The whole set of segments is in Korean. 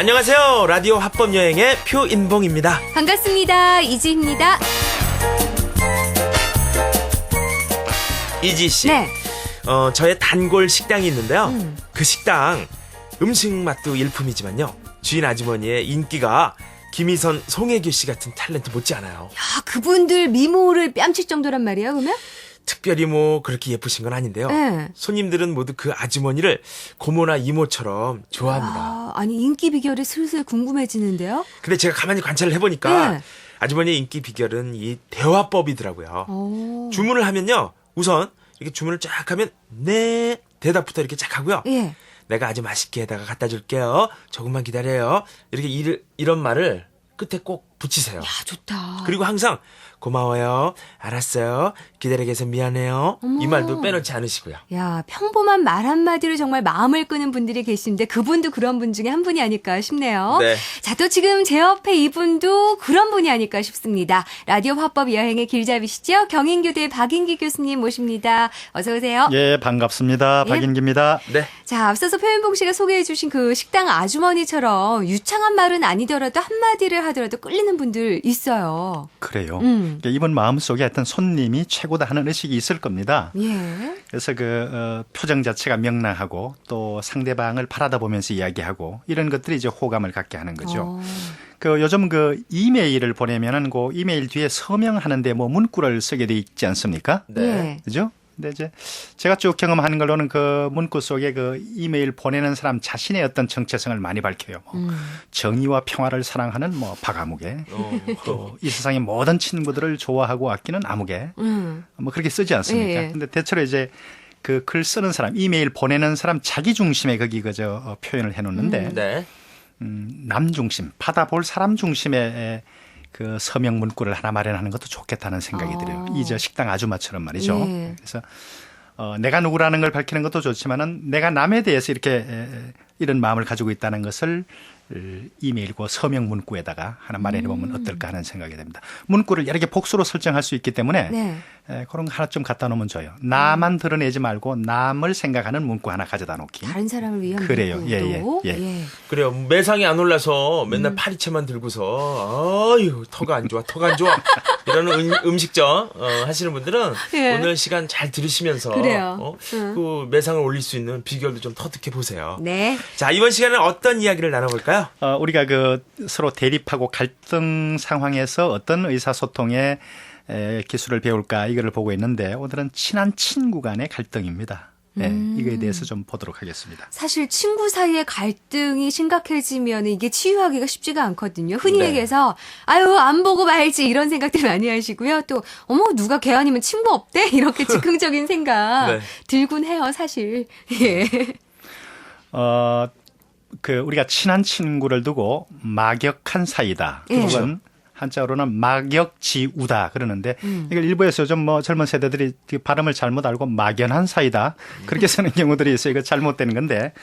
안녕하세요. 라디오 합법여행의 표인봉입니다. 반갑습니다. 이지입니다. 이지씨, 네. 저의 단골 식당이 있는데요. 그 식당 음식 맛도 일품이지만요, 주인 아주머니의 인기가 김희선, 송혜교씨 같은 탤런트 못지않아요. 야, 그분들 미모를 뺨칠 정도란 말이에요, 그러면? 특별히 뭐 그렇게 예쁘신 건 아닌데요. 네. 손님들은 모두 그 아주머니를 고모나 이모처럼 좋아합니다. 아니, 인기 비결이 슬슬 궁금해지는데요? 근데 제가 가만히 관찰을 해보니까 네. 아주머니의 인기 비결은 이 대화법이더라고요. 오. 주문을 하면요, 우선 이렇게 주문을 쫙 하면 네 대답부터 이렇게 쫙 하고요. 예. 내가 아주 맛있게 해다가 갖다 줄게요. 조금만 기다려요. 이렇게 이런 말을 끝에 꼭 붙이세요. 야, 좋다. 그리고 항상 고마워요, 알았어요, 기다리게 해서 미안해요, 어머. 이 말도 빼놓지 않으시고요. 야, 평범한 말 한마디로 정말 마음을 끄는 분들이 계신데 그분도 그런 분 중에 한 분이 아닐까 싶네요. 네. 자, 또 지금 제 옆에 이분도 그런 분이 아닐까 싶습니다. 라디오 화법 여행의 길잡이시죠? 경인교대 박인기 교수님 모십니다. 어서 오세요. 예, 반갑습니다. 예. 박인기입니다. 네. 자, 앞서서 표현봉 씨가 소개해 주신 그 식당 아주머니처럼 유창한 말은 아니더라도 한마디를 하더라도 끌리는 분들 있어요. 그래요. 그러니까 이분 마음속에 어떤 손님이 최고다 하는 의식이 있을 겁니다. 예. 그래서 표정 자체가 명랑하고 또 상대방을 바라다 보면서 이야기하고 이런 것들이 이제 호감을 갖게 하는 거죠. 요즘 이메일을 보내면은 이메일 뒤에 서명하는데 문구를 쓰게 돼 있지 않습니까? 네. 예. 그죠? 근데 이제 제가 쭉 경험하는 걸로는 그 문구 속에 이메일 보내는 사람 자신의 어떤 정체성을 많이 밝혀요. 정의와 평화를 사랑하는 박아무개, 또 이 세상의 모든 친구들을 좋아하고 아끼는 아무개, 그렇게 쓰지 않습니까? 예. 근데 대체로 이제 그 글 쓰는 사람, 이메일 보내는 사람 자기 중심에 거기 표현을 해놓는데 네. 남 중심, 받아볼 사람 중심의 그 서명 문구를 하나 마련하는 것도 좋겠다는 생각이 들어요. 이 식당 아주마처럼 말이죠. 예. 그래서 내가 누구라는 걸 밝히는 것도 좋지만은 내가 남에 대해서 이렇게 이런 마음을 가지고 있다는 것을 이메일과 서명 문구에다가 하나 마련해 보면 어떨까 하는 생각이 됩니다. 문구를 여러 개 복수로 설정할 수 있기 때문에 네. 그런 거 하나 좀 갖다 놓으면 좋아요. 나만 드러내지 말고 남을 생각하는 문구 하나 가져다 놓기. 다른 사람을 위한 그래요. 문구도. 예. 그래요. 매상이 안 올라서 맨날 파리채만 들고서 아유, 턱가 안 좋아, 턱 안 좋아 이러는 음식점 하시는 분들은 예. 오늘 시간 잘 들으시면서 그래요. 그 매상을 올릴 수 있는 비결도 좀 터득해 보세요. 네. 자, 이번 시간은 어떤 이야기를 나눠볼까요? 우리가 서로 대립하고 갈등 상황에서 어떤 의사소통의 기술을 배울까 이거를 보고 있는데 오늘은 친한 친구 간의 갈등입니다. 이거에 대해서 좀 보도록 하겠습니다. 사실 친구 사이의 갈등이 심각해지면 이게 치유하기가 쉽지가 않거든요. 흔히 네. 얘기해서 아유 안 보고 말지 이런 생각들 많이 하시고요. 또 어머 누가 걔 아니면 친구 없대? 이렇게 즉흥적인 생각 네. 들곤 해요. 사실. 예. 우리가 친한 친구를 두고 막역한 사이다. 예. 혹은 한자어로는 막역지우다 그러는데 이걸 일부에서 요즘 젊은 세대들이 발음을 잘못 알고 막연한 사이다 그렇게 쓰는 경우들이 있어요. 이거 잘못되는 건데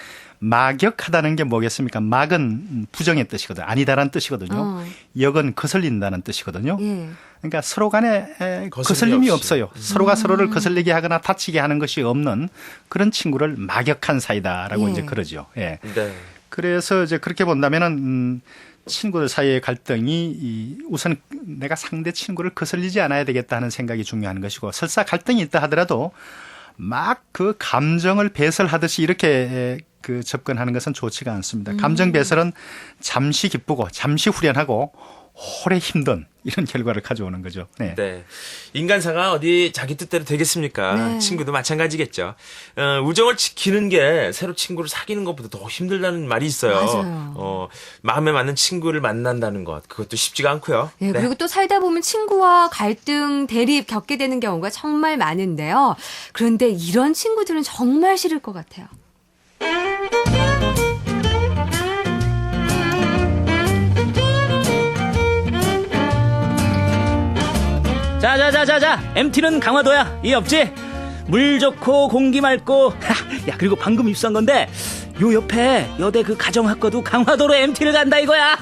막역하다는 게 뭐겠습니까? 막은 부정의 뜻이거든요. 아니다라는 뜻이거든요. 역은 거슬린다는 뜻이거든요. 예. 그러니까 서로 간에 거슬림이 없어요. 서로가 서로를 거슬리게 하거나 다치게 하는 것이 없는 그런 친구를 막역한 사이다라고 예. 이제 그러죠. 예. 네. 그래서 이제 그렇게 본다면은 친구들 사이의 갈등이 우선 내가 상대 친구를 거슬리지 않아야 되겠다 하는 생각이 중요한 것이고 설사 갈등이 있다 하더라도 막 그 감정을 배설하듯이 이렇게 접근하는 것은 좋지가 않습니다. 감정 배설은 잠시 기쁘고 잠시 후련하고 오래 힘든 이런 결과를 가져오는 거죠. 네. 네. 인간사가 어디 자기 뜻대로 되겠습니까? 네. 친구도 마찬가지겠죠. 우정을 지키는 게 새로 친구를 사귀는 것보다 더 힘들다는 말이 있어요. 맞아요. 마음에 맞는 친구를 만난다는 것, 그것도 쉽지가 않고요. 예, 네. 그리고 또 살다 보면 친구와 갈등, 대립 겪게 되는 경우가 정말 많은데요. 그런데 이런 친구들은 정말 싫을 것 같아요. 자, MT는 강화도야. 이 없지? 물 좋고 공기 맑고. 야, 그리고 방금 입수한 건데 요 옆에 여대 그 가정학과도 강화도로 MT를 간다 이거야.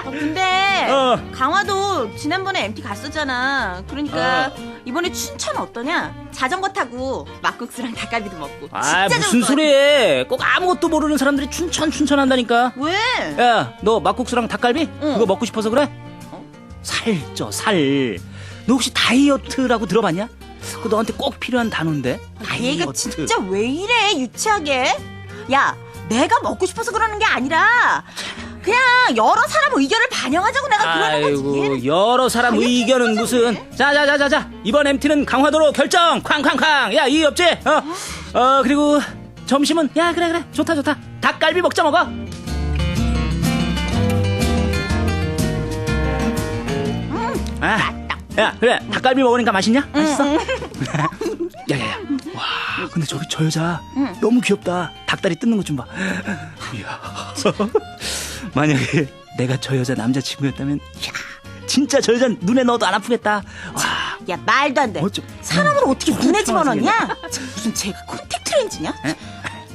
근데 어. 강화도 지난번에 MT 갔었잖아. 그러니까 이번에 춘천 어떠냐? 자전거 타고 막국수랑 닭갈비도 먹고. 아, 진짜 무슨 좋을 것 소리해. 꼭 아무것도 모르는 사람들이 춘천 한다니까. 같아. 왜? 야, 너 막국수랑 닭갈비? 응. 그거 먹고 싶어서 그래? 어? 살쪄, 살. 너 혹시 다이어트라고 들어봤냐? 그거 너한테 꼭 필요한 단어인데. 얘가 진짜 왜 이래 유치하게? 야, 내가 먹고 싶어서 그러는 게 아니라 그냥 여러 사람 의견을 반영하자고 내가 그러는 거지. 아이고, 여러 사람 다이어트 의견은 무슨. 자. 이번 MT는 강화도로 결정. 쾅쾅쾅. 야, 이의 없지? 그리고 점심은 야, 그래. 좋다. 닭갈비 먹자 먹어. 야, 그래. 닭갈비 먹으니까 맛있냐? 맛있어? 야야야. 와, 근데 저 여자 너무 귀엽다. 닭다리 뜯는 것 좀 봐. 이야. 만약에 내가 저 여자 남자친구였다면, 야, 진짜 저 여자 눈에 넣어도 안 아프겠다. 와. 야, 말도 안 돼. 뭐 좀- 사람을 어떻게 눈에 좀 집어넣냐? 무슨 제가 콘택트 렌즈냐? 에?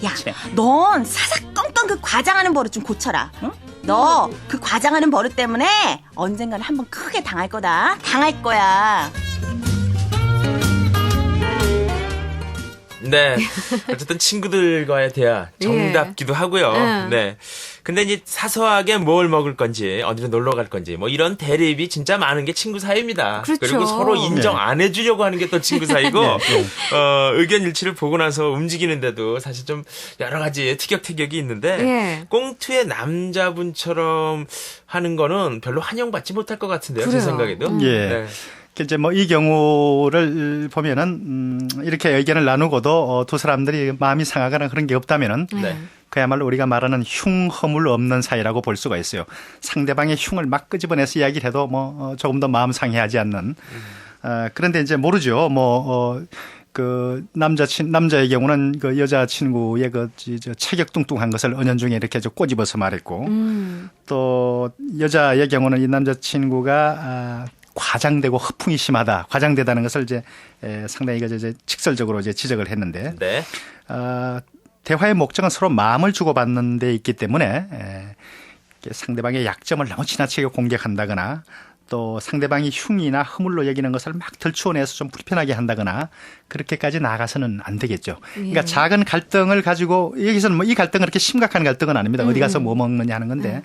야, 넌 사사건건 그 과장하는 버릇 좀 고쳐라. 너 그 과장하는 버릇 때문에 언젠가는 한번 크게 당할 거다. 당할 거야. 네. 어쨌든 친구들과의 대화 정답기도 하고요. 응. 네. 근데 이제 사소하게 뭘 먹을 건지, 어디로 놀러 갈 건지, 뭐 이런 대립이 진짜 많은 게 친구 사이입니다. 그렇죠. 그리고 서로 인정 네. 안 해주려고 하는 게 또 친구 사이고, 의견 일치를 보고 나서 움직이는데도 사실 좀 여러 가지 티격태격이 있는데, 예. 꽁투의 남자분처럼 하는 거는 별로 환영받지 못할 것 같은데요. 제 그래요. 생각에도. 예. 네. 이제 뭐 이 경우를 보면은 이렇게 의견을 나누고도 두 사람들이 마음이 상하거나 그런 게 없다면은 네. 그야말로 우리가 말하는 흉허물 없는 사이라고 볼 수가 있어요. 상대방의 흉을 막 끄집어내서 이야기를 해도 뭐 조금 더 마음 상해하지 않는. 그런데 이제 모르죠. 그 남자의 경우는 그 여자친구의 저 체격 뚱뚱한 것을 은연중에 이렇게 꼬집어서 말했고, 또 여자의 경우는 이 남자친구가 과장되고 허풍이 심하다, 과장되다는 것을 이제 상당히 이제 직설적으로 이제 지적을 했는데, 네. 대화의 목적은 서로 마음을 주고받는 데 있기 때문에 상대방의 약점을 너무 지나치게 공격한다거나, 또 상대방이 흉이나 허물로 여기는 것을 막 들추어내서 좀 불편하게 한다거나 그렇게까지 나가서는 안 되겠죠. 그러니까 작은 갈등을 가지고, 여기서는 뭐 이 갈등은 그렇게 심각한 갈등은 아닙니다. 어디 가서 뭐 먹느냐 하는 건데,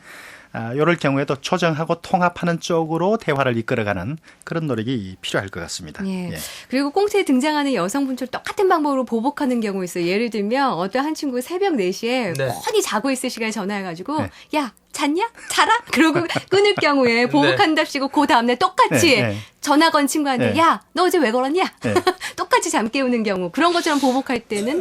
이럴 경우에도 조정하고 통합하는 쪽으로 대화를 이끌어가는 그런 노력이 필요할 것 같습니다. 예. 예. 그리고 꽁트에 등장하는 여성분처럼 똑같은 방법으로 보복하는 경우 있어요. 예를 들면 어떤 한 친구 새벽 4시에 네. 뻔히 자고 있을 시간에 전화해가지고 네. 야 잤냐? 자라? 그러고 끊을 경우에 보복한답시고 그 다음날 똑같이 네, 네. 전화 건 친구한테 네. 야 너 어제 왜 걸었냐? 네. 똑같이 잠 깨우는 경우 그런 것처럼 보복할 때는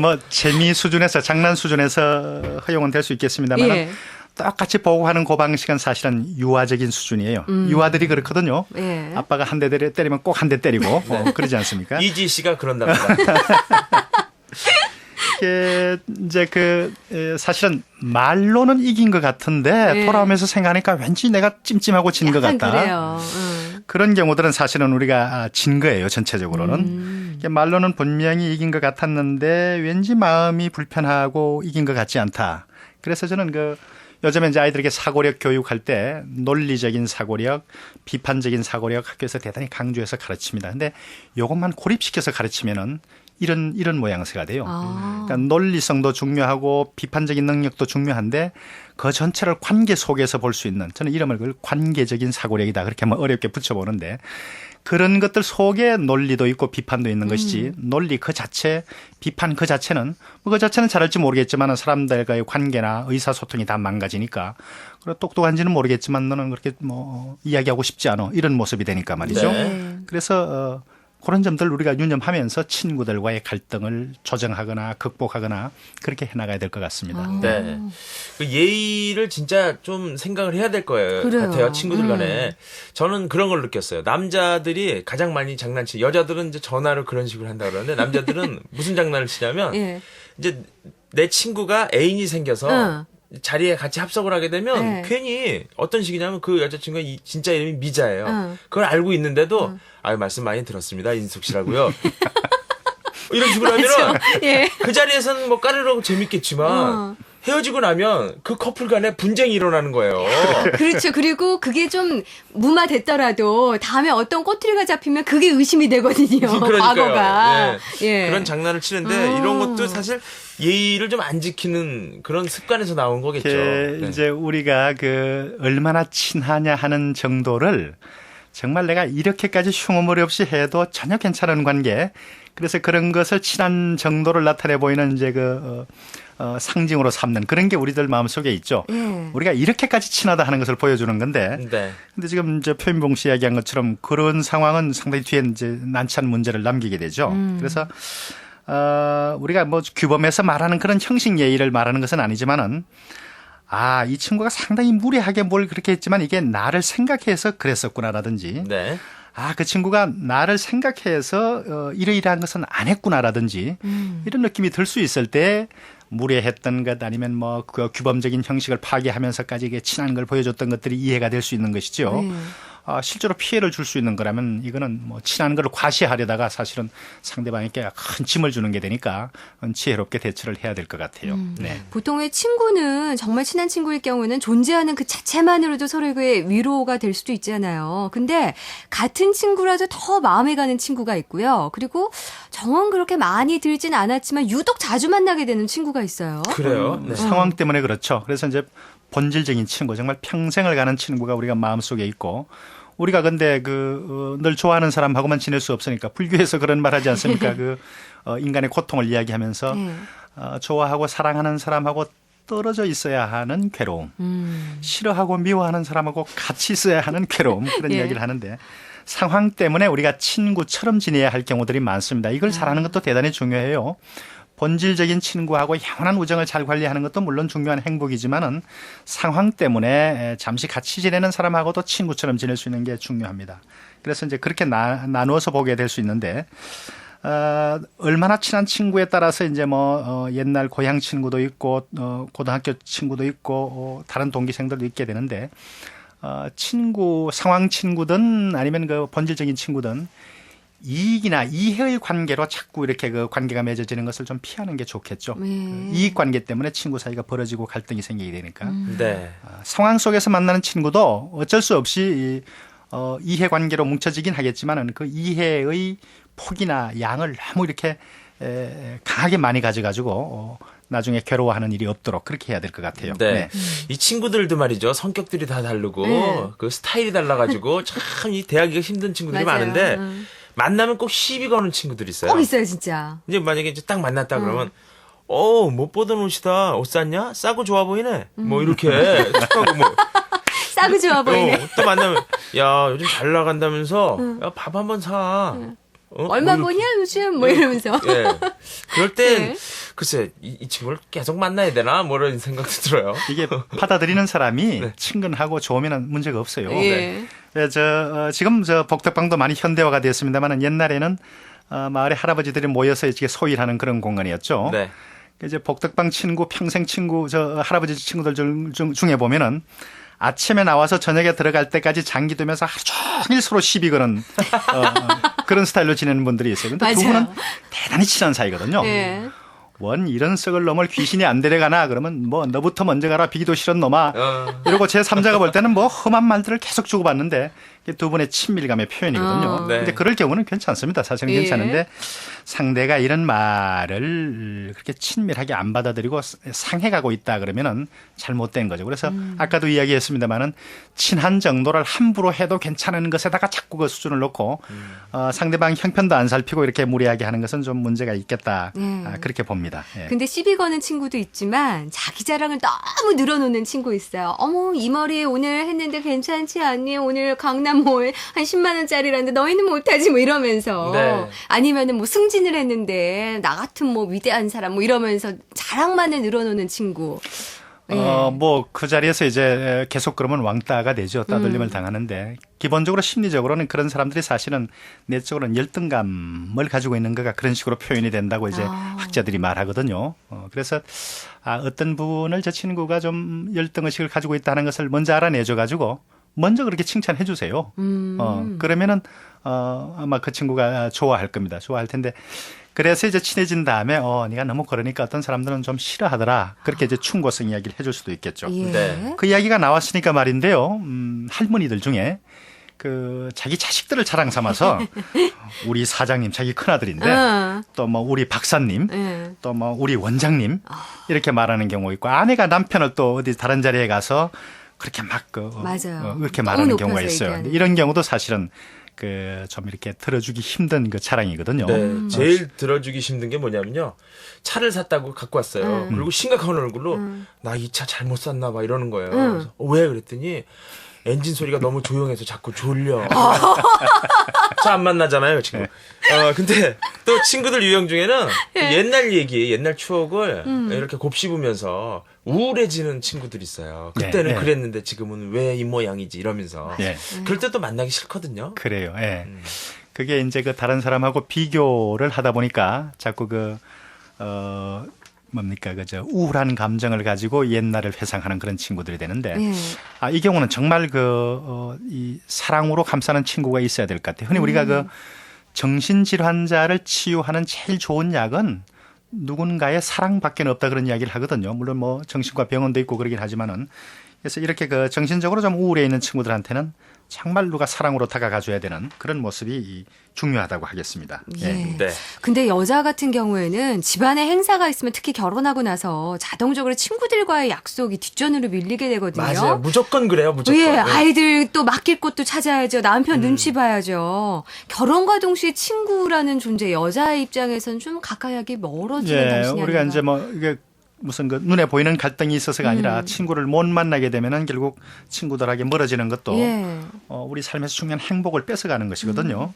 뭐 재미 수준에서, 장난 수준에서 허용은 될 수 있겠습니다만, 예. 똑같이 보고하는 그 방식은 사실은 유아적인 수준이에요. 유아들이 그렇거든요. 예. 아빠가 한 대 때리면 꼭 한 대 때리고 그러지 않습니까? 이지 씨가 그런답니다. 이게 이제 사실은 말로는 이긴 것 같은데 네. 돌아오면서 생각하니까 왠지 내가 찜찜하고 진 것 약간 같다. 그래요. 그런 경우들은 사실은 우리가 진 거예요, 전체적으로는. 이게 말로는 분명히 이긴 것 같았는데 왠지 마음이 불편하고 이긴 것 같지 않다. 그래서 저는 요즘에 이제 아이들에게 사고력 교육할 때 논리적인 사고력, 비판적인 사고력 학교에서 대단히 강조해서 가르칩니다. 근데 이것만 고립시켜서 가르치면은 이런 모양새가 돼요. 그러니까 논리성도 중요하고 비판적인 능력도 중요한데 그 전체를 관계 속에서 볼 수 있는, 저는 이름을 그걸 관계적인 사고력이다, 그렇게 뭐 어렵게 붙여보는데, 그런 것들 속에 논리도 있고 비판도 있는 것이지, 논리 그 자체, 비판 그 자체는 그 자체는 잘할지 모르겠지만 사람들과의 관계나 의사소통이 다 망가지니까, 그리고 똑똑한지는 모르겠지만 너는 그렇게 뭐 이야기하고 싶지 않아, 이런 모습이 되니까 말이죠. 네. 그래서 그런 점들 우리가 유념하면서 친구들과의 갈등을 조정하거나 극복하거나 그렇게 해나가야 될 것 같습니다. 네. 그 예의를 진짜 좀 생각을 해야 될 거예요. 그래요. 같아요. 친구들 간에. 저는 그런 걸 느꼈어요. 남자들이 가장 많이 여자들은 이제 전화로 그런 식으로 한다 그러는데, 남자들은 무슨 장난을 치냐면, 예. 이제 내 친구가 애인이 생겨서 자리에 같이 합석을 하게 되면 네. 괜히 어떤 식이냐면 그 여자친구가 진짜 이름이 미자예요. 응. 그걸 알고 있는데도 아유, 말씀 많이 들었습니다. 인숙 씨라고요. 이런 식으로 하면은 예. 그 자리에서는 뭐 까르르하고 재밌겠지만 헤어지고 나면 그 커플 간에 분쟁이 일어나는 거예요. 그렇죠. 그리고 그게 좀 무마됐더라도 다음에 어떤 꼬투리가 잡히면 그게 의심이 되거든요. 그러니까요. 과거가. 예. 예. 그런 장난을 치는데 이런 것도 사실 예의를 좀 안 지키는 그런 습관에서 나온 거겠죠. 네. 이제 우리가 그 얼마나 친하냐 하는 정도를 정말 내가 이렇게까지 흉어머리 없이 해도 전혀 괜찮은 관계. 그래서 그런 것을 친한 정도를 나타내 보이는 이제 상징으로 삼는 그런 게 우리들 마음속에 있죠. 우리가 이렇게까지 친하다 하는 것을 보여주는 건데. 네. 근데 지금 이제 표인봉 씨 이야기한 것처럼 그런 상황은 상당히 뒤에 이제 난처한 문제를 남기게 되죠. 그래서 우리가 뭐 규범에서 말하는 그런 형식 예의를 말하는 것은 아니지만은 이 친구가 상당히 무례하게 뭘 그렇게 했지만 이게 나를 생각해서 그랬었구나라든지 네. 그 친구가 나를 생각해서 이러이러한 것은 안 했구나라든지 이런 느낌이 들 수 있을 때 무례했던 것 아니면 뭐 그 규범적인 형식을 파괴하면서까지 이게 친한 걸 보여줬던 것들이 이해가 될 수 있는 것이죠. 실제로 피해를 줄 수 있는 거라면 이거는 뭐 친한 걸 과시하려다가 사실은 상대방에게 큰 짐을 주는 게 되니까 지혜롭게 대처를 해야 될 것 같아요. 네. 보통의 친구는 정말 친한 친구일 경우는 존재하는 그 자체만으로도 서로에게 위로가 될 수도 있잖아요. 근데 같은 친구라도 더 마음에 가는 친구가 있고요. 그리고 정은 그렇게 많이 들진 않았지만 유독 자주 만나게 되는 친구가 있어요. 그래요. 네. 상황 때문에 그렇죠. 그래서 이제 본질적인 친구, 정말 평생을 가는 친구가 우리가 마음속에 있고 우리가 근데 늘 좋아하는 사람하고만 지낼 수 없으니까 불교에서 그런 말 하지 않습니까? 인간의 고통을 이야기하면서 좋아하고 사랑하는 사람하고 떨어져 있어야 하는 괴로움, 싫어하고 미워하는 사람하고 같이 있어야 하는 괴로움 그런 이야기를 하는데 상황 때문에 우리가 친구처럼 지내야 할 경우들이 많습니다. 이걸 잘하는 것도 대단히 중요해요. 본질적인 친구하고 영원한 우정을 잘 관리하는 것도 물론 중요한 행복이지만은 상황 때문에 잠시 같이 지내는 사람하고도 친구처럼 지낼 수 있는 게 중요합니다. 그래서 이제 그렇게 나누어서 보게 될 수 있는데 얼마나 친한 친구에 따라서 이제 옛날 고향 친구도 있고 고등학교 친구도 있고 다른 동기생들도 있게 되는데 상황 친구든 아니면 그 본질적인 친구든 이익이나 이해의 관계로 자꾸 이렇게 그 관계가 맺어지는 것을 좀 피하는 게 좋겠죠. 이익 관계 때문에 친구 사이가 벌어지고 갈등이 생기게 되니까. 네. 상황 속에서 만나는 친구도 어쩔 수 없이 이해 관계로 뭉쳐지긴 하겠지만은 그 이해의 폭이나 양을 너무 이렇게 강하게 많이 가져가지고 나중에 괴로워하는 일이 없도록 그렇게 해야 될 것 같아요. 네. 이 친구들도 말이죠. 성격들이 다 다르고 그 스타일이 달라가지고 참 이 대하기가 힘든 친구들이 맞아요. 많은데 만나면 꼭 시비 거는 친구들이 있어요. 꼭 있어요, 진짜. 이제 만약에 이제 딱 만났다 그러면 못 보던 옷이다. 옷 샀냐? 싸고 좋아 보이네. 뭐 이렇게 툭하고 뭐 싸고 좋아 보이네. 또 만나면 야 요즘 잘 나간다면서 야 밥 한번 사. 얼마 뭐 버냐 요즘 뭐 이러면서. 예. 그럴 땐 네. 글쎄 이 친구를 계속 만나야 되나 뭐 이런 생각도 들어요. 이게 받아들이는 사람이 친근하고 좋으면 문제가 없어요. 예. 지금 복덕방도 많이 현대화가 되었습니다만 옛날에는 마을의 할아버지들이 모여서 이렇게 소일하는 그런 공간이었죠. 네. 이제 복덕방 친구, 평생 친구, 할아버지 친구들 중에 보면은 아침에 나와서 저녁에 들어갈 때까지 장기 두면서 하루 종일 서로 시비 거는 그런 스타일로 지내는 분들이 있어요. 근데 두 분은 대단히 친한 사이거든요. 예. 원 이런 썩을 놈을 귀신이 안 데려가나 그러면 뭐 너부터 먼저 가라 비기도 싫은 놈아 이러고 제3자가 볼 때는 뭐 험한 말들을 계속 주고받는데 이게 두 분의 친밀감의 표현이거든요. 네. 근데 그럴 경우는 괜찮습니다. 사실은 괜찮은데 상대가 이런 말을 그렇게 친밀하게 안 받아들이고 상해가고 있다 그러면은 잘못된 거죠. 그래서 아까도 이야기했습니다마는 친한 정도를 함부로 해도 괜찮은 것에다가 자꾸 그 수준을 놓고 상대방 형편도 안 살피고 이렇게 무례하게 하는 것은 좀 문제가 있겠다. 그렇게 봅니다. 예. 근데 시비 거는 친구도 있지만 자기 자랑을 너무 늘어놓는 친구 있어요. 어머 이 머리 오늘 했는데 괜찮지 않니? 오늘 강남몰 한 10만 원짜리라는데 너희는 못하지 뭐 이러면서 네. 아니면은 뭐 승진을 했는데 나 같은 뭐 위대한 사람 뭐 이러면서 자랑만을 늘어놓는 친구. 뭐 그 자리에서 이제 계속 그러면 왕따가 되죠. 따돌림을 당하는데 기본적으로 심리적으로는 그런 사람들이 사실은 내적으로는 열등감을 가지고 있는 거가 그런 식으로 표현이 된다고 이제 학자들이 말하거든요. 그래서 어떤 분을 저 친구가 좀 열등의식을 가지고 있다는 것을 먼저 알아내줘 가지고 먼저 그렇게 칭찬해 주세요. 그러면은 아마 그 친구가 좋아할 겁니다. 좋아할 텐데 그래서 이제 친해진 다음에 네가 너무 그러니까 어떤 사람들은 좀 싫어하더라. 그렇게 이제 충고성 이야기를 해줄 수도 있겠죠. 예. 네. 그 이야기가 나왔으니까 말인데요. 할머니들 중에 그 자기 자식들을 자랑 삼아서 우리 사장님, 자기 큰아들인데 응. 또 뭐 우리 박사님, 예. 또 뭐 우리 원장님 이렇게 말하는 경우 있고 아내가 남편을 또 어디 다른 자리에 가서 그렇게 막 맞아요. 그렇게 너무 말하는 높여서 경우가 있어요. 얘기하는. 근데 이런 경우도 사실은 그 좀 이렇게 들어주기 힘든 그 자랑이거든요. 네, 제일 들어주기 힘든 게 뭐냐면요. 차를 샀다고 갖고 왔어요. 그리고 심각한 얼굴로 나 이 차 잘못 샀나 봐 이러는 거예요. 그래서 왜 그랬더니 엔진 소리가 너무 조용해서 자꾸 졸려. 차 안 만나잖아요, 지금. 근데 또 친구들 유형 중에는 옛날 얘기, 옛날 추억을 이렇게 곱씹으면서 우울해지는 친구들 있어요. 그때는 네. 그랬는데 지금은 왜 이 모양이지 이러면서. 예. 그럴 때도 만나기 싫거든요. 그래요. 예. 그게 이제 그 다른 사람하고 비교를 하다 보니까 자꾸 뭡니까, 우울한 감정을 가지고 옛날을 회상하는 그런 친구들이 되는데, 예. 이 경우는 정말 이 사랑으로 감싸는 친구가 있어야 될 것 같아요. 흔히 우리가 그 정신질환자를 치유하는 제일 좋은 약은 누군가의 사랑밖에 없다 그런 이야기를 하거든요. 물론 뭐 정신과 병원도 있고 그러긴 하지만은. 그래서 이렇게 그 정신적으로 좀 우울해 있는 친구들한테는 정말 누가 사랑으로 다가가줘야 되는 그런 모습이 중요하다고 하겠습니다. 예. 네. 근데 여자 같은 경우에는 집안에 행사가 있으면 특히 결혼하고 나서 자동적으로 친구들과의 약속이 뒷전으로 밀리게 되거든요. 맞아요. 무조건 그래요, 무조건. 예, 네. 아이들 또 맡길 곳도 찾아야죠. 남편 눈치 봐야죠. 결혼과 동시에 친구라는 존재, 여자의 입장에서는 좀 가까이 하기 멀어지는 당신이 우리가 아닌가. 이제 뭐 이게 무슨 그 눈에 보이는 갈등이 있어서가 아니라 친구를 못 만나게 되면은 결국 친구들에게 멀어지는 것도 예. 우리 삶에서 중요한 행복을 뺏어가는 것이거든요.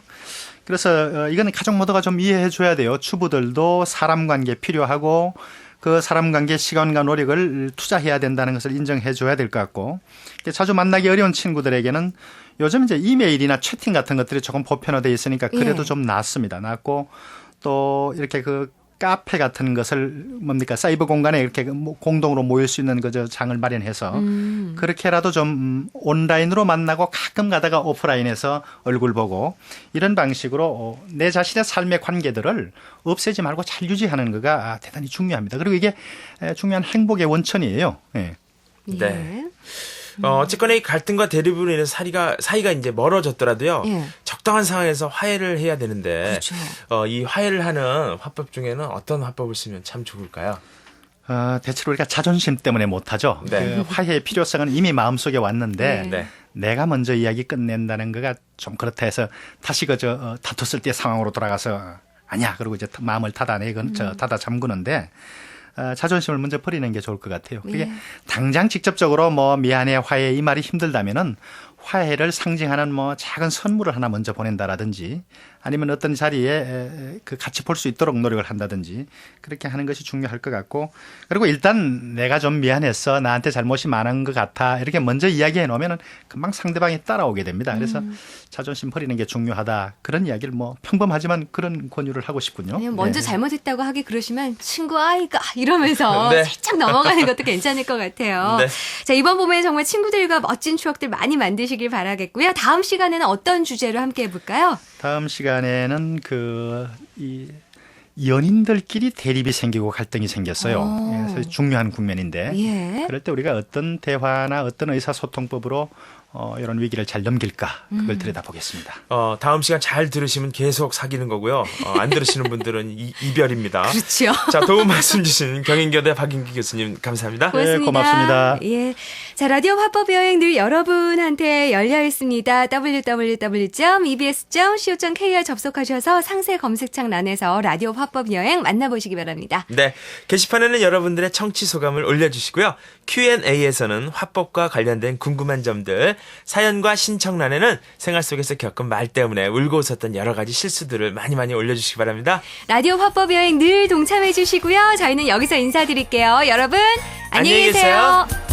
그래서 이거는 가족 모두가 좀 이해해 줘야 돼요. 주부들도 사람 관계 필요하고 그 사람 관계 시간과 노력을 투자해야 된다는 것을 인정해 줘야 될 것 같고 자주 만나기 어려운 친구들에게는 요즘 이제 이메일이나 채팅 같은 것들이 조금 보편화되어 있으니까 그래도 예. 좀 낫습니다. 낫고 또 이렇게 그 카페 같은 것을 뭡니까 사이버 공간에 이렇게 공동으로 모일 수 있는 그 장을 마련해서 그렇게라도 좀 온라인으로 만나고 가끔 가다가 오프라인에서 얼굴 보고 이런 방식으로 내 자신의 삶의 관계들을 없애지 말고 잘 유지하는 거가 대단히 중요합니다. 그리고 이게 중요한 행복의 원천이에요. 예. 네. 어쨌거나 이 갈등과 대립으로 인해서 사이가 이제 멀어졌더라도요. 예. 적당한 상황에서 화해를 해야 되는데 그렇죠. 이 화해를 하는 화법 중에는 어떤 화법을 쓰면 참 좋을까요? 대체로 우리가 자존심 때문에 못하죠. 네. 그 화해의 필요성은 이미 마음속에 왔는데 네. 내가 먼저 이야기 끝낸다는 거가 좀 그렇다 해서 다시 다퉜을 때 상황으로 돌아가서 아니야 그러고 이제 마음을 닫아 잠그는데 자존심을 먼저 버리는 게 좋을 것 같아요. 그게 당장 직접적으로 뭐 미안해 화해 이 말이 힘들다면은 화해를 상징하는 뭐 작은 선물을 하나 먼저 보낸다라든지 아니면 어떤 자리에 그 같이 볼 수 있도록 노력을 한다든지 그렇게 하는 것이 중요할 것 같고 그리고 일단 내가 좀 미안했어 나한테 잘못이 많은 것 같아 이렇게 먼저 이야기해 놓으면은 금방 상대방이 따라오게 됩니다. 그래서 자존심 버리는 게 중요하다 그런 이야기를 뭐 평범하지만 그런 권유를 하고 싶군요. 그냥 먼저 네. 잘못했다고 하기 그러시면 친구 아이가 이러면서 네. 살짝 넘어가는 것도 괜찮을 것 같아요. 네. 자, 이번 봄에 정말 친구들과 멋진 추억들 많이 만드시길 바라겠고요. 다음 시간에는 어떤 주제로 함께 해볼까요? 다음 시간에는 이 연인들끼리 대립이 생기고 갈등이 생겼어요. 그래서 중요한 국면인데 예. 그럴 때 우리가 어떤 대화나 어떤 의사소통법으로 이런 위기를 잘 넘길까 그걸 들여다보겠습니다. 다음 시간 잘 들으시면 계속 사귀는 거고요. 안 들으시는 분들은 이별입니다. 그렇죠. 자, 도움 말씀 주신 경인교대 박인기 교수님 감사합니다. 고맙습니다. 네, 고맙습니다. 예. 자, 라디오 화법 여행 늘 여러분한테 열려 있습니다. www.ebs.co.kr 접속하셔서 상세 검색창란에서 라디오 화법 여행 만나보시기 바랍니다. 네, 게시판에는 여러분들의 청취 소감을 올려주시고요. Q&A에서는 화법과 관련된 궁금한 점들, 사연과 신청란에는 생활 속에서 겪은 말 때문에 울고 웃었던 여러 가지 실수들을 많이 올려주시기 바랍니다. 라디오 화법 여행 늘 동참해 주시고요. 저희는 여기서 인사드릴게요. 여러분, 안녕히 안녕히 계세요. 계세요.